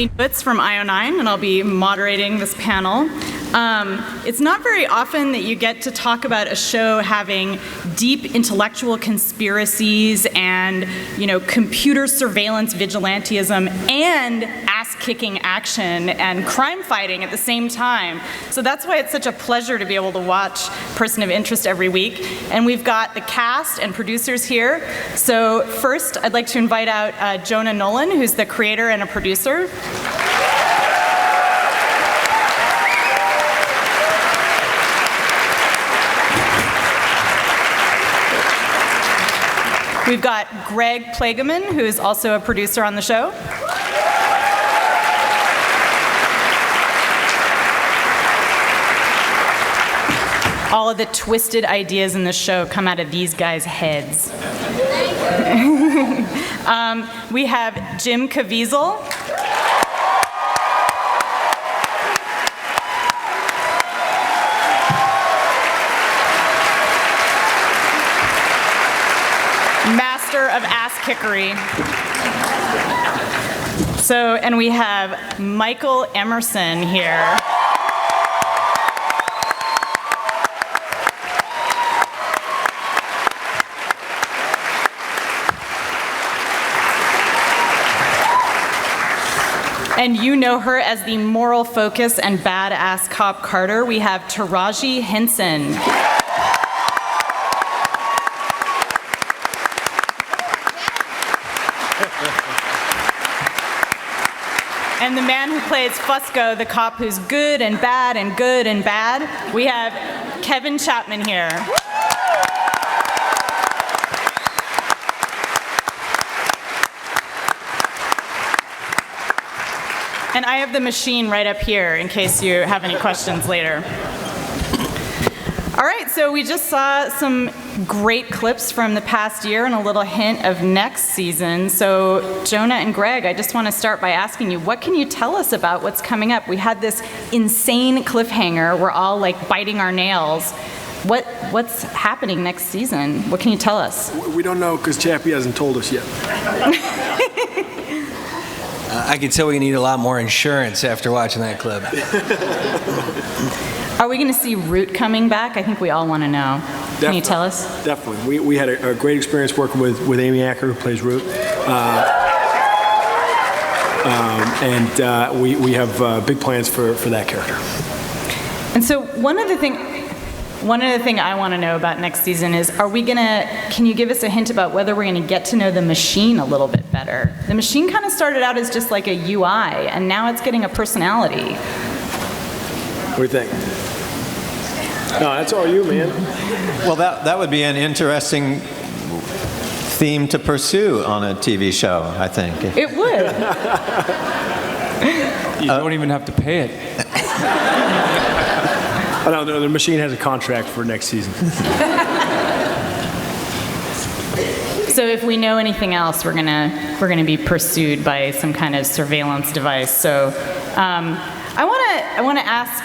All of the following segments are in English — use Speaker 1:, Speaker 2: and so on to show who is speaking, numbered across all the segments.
Speaker 1: Emily Newitz from IO9, and I'll be moderating this panel. It's not very often that you get to talk about a show having deep intellectual conspiracies and, computer surveillance vigilantism and ass-kicking action and crime fighting at the same time. So that's why it's such a pleasure to be able to watch Person of Interest every week. And we've got the cast and producers here. So first, I'd like to invite out Jonah Nolan, who's the creator and a producer. We've got Greg Plageman, who is also a producer on the show. All of the twisted ideas in the show come out of these guys' heads. We have Jim Caviezel. Master of ass-kickery. And we have Michael Emerson here. And you know her as the moral focus and badass cop Carter. We have Taraji Henson. And the man who plays Fusco, the cop who's good and bad and good and bad, we have Kevin Chapman here. And I have the machine right up here in case you have any questions later. All right, so we just saw some great clips from the past year and a little hint of next season. So Jonah and Greg, I just want to start by asking you, what can you tell us about what's coming up? We had this insane cliffhanger. We're all like biting our nails. What's happening next season? What can you tell us?
Speaker 2: We don't know because Chappie hasn't told us yet.
Speaker 3: I can tell we need a lot more insurance after watching that clip.
Speaker 1: Are we going to see Root coming back? I think we all want to know. Can you tell us?
Speaker 2: Definitely. We had a great experience working with Amy Acker, who plays Root. We have big plans for that character.
Speaker 1: And so one other thing I want to know about next season is, can you give us a hint about whether we're going to get to know the machine a little bit better? The machine kind of started out as just like a UI, and now it's getting a personality.
Speaker 2: What do you think? No, that's all you, man.
Speaker 4: Well, that would be an interesting theme to pursue on a TV show, I think.
Speaker 1: It would.
Speaker 5: You don't even have to pay it.
Speaker 2: I don't know, the machine has a contract for next season.
Speaker 1: So if we know anything else, we're gonna be pursued by some kind of surveillance device. So I want to ask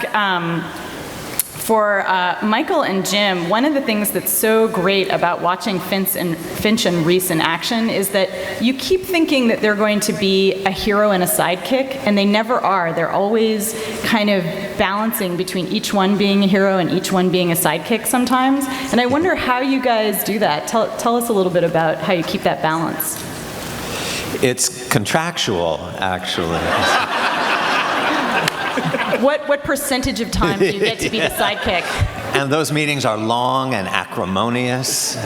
Speaker 1: for Michael and Jim. One of the things that's so great about watching Finch and Reese in action is that you keep thinking that they're going to be a hero and a sidekick, and they never are. They're always kind of balancing between each one being a hero and each one being a sidekick sometimes. And I wonder how you guys do that. Tell us a little bit about how you keep that balance.
Speaker 4: It's contractual, actually.
Speaker 1: What percentage of time do you get to be the sidekick?
Speaker 4: And those meetings are long and acrimonious.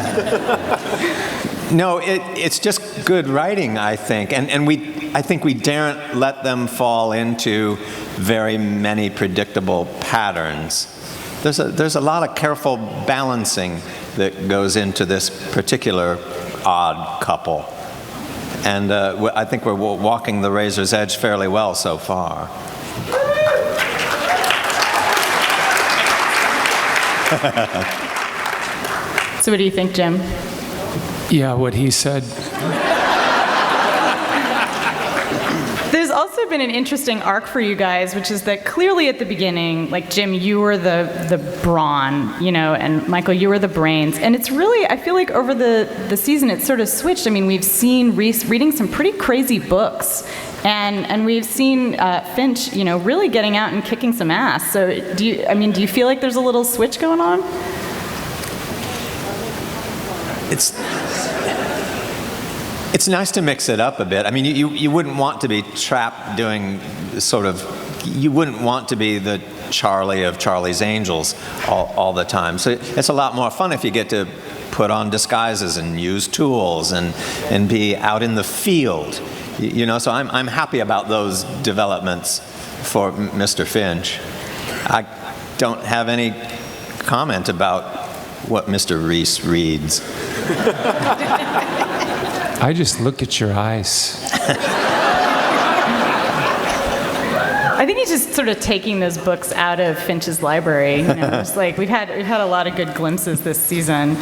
Speaker 4: No, it's just good writing, I think. And I think we daren't let them fall into very many predictable patterns. There's a lot of careful balancing that goes into this particular odd couple. And I think we're walking the razor's edge fairly well so far.
Speaker 1: So what do you think, Jim?
Speaker 5: Yeah, what he said.
Speaker 1: There's also been an interesting arc for you guys, which is that clearly at the beginning, like Jim, you were the brawn, you know, and Michael, you were the brains. And it's really, I feel like over the season, it's sort of switched. I mean, we've seen Reese reading some pretty crazy books, and we've seen Finch, you know, really getting out and kicking some ass. So do you feel like there's a little switch going on?
Speaker 4: It's nice to mix it up a bit. I mean, you wouldn't want to be trapped doing you wouldn't want to be the Charlie of Charlie's Angels all the time. So it's a lot more fun if you get to put on disguises and use tools and be out in the field. You know, so I'm happy about those developments for Mr. Finch. I don't have any comment about what Mr. Reese reads.
Speaker 5: I just look at your eyes.
Speaker 1: I think he's just sort of taking those books out of Finch's library. You know, just like we've had a lot of good glimpses this season.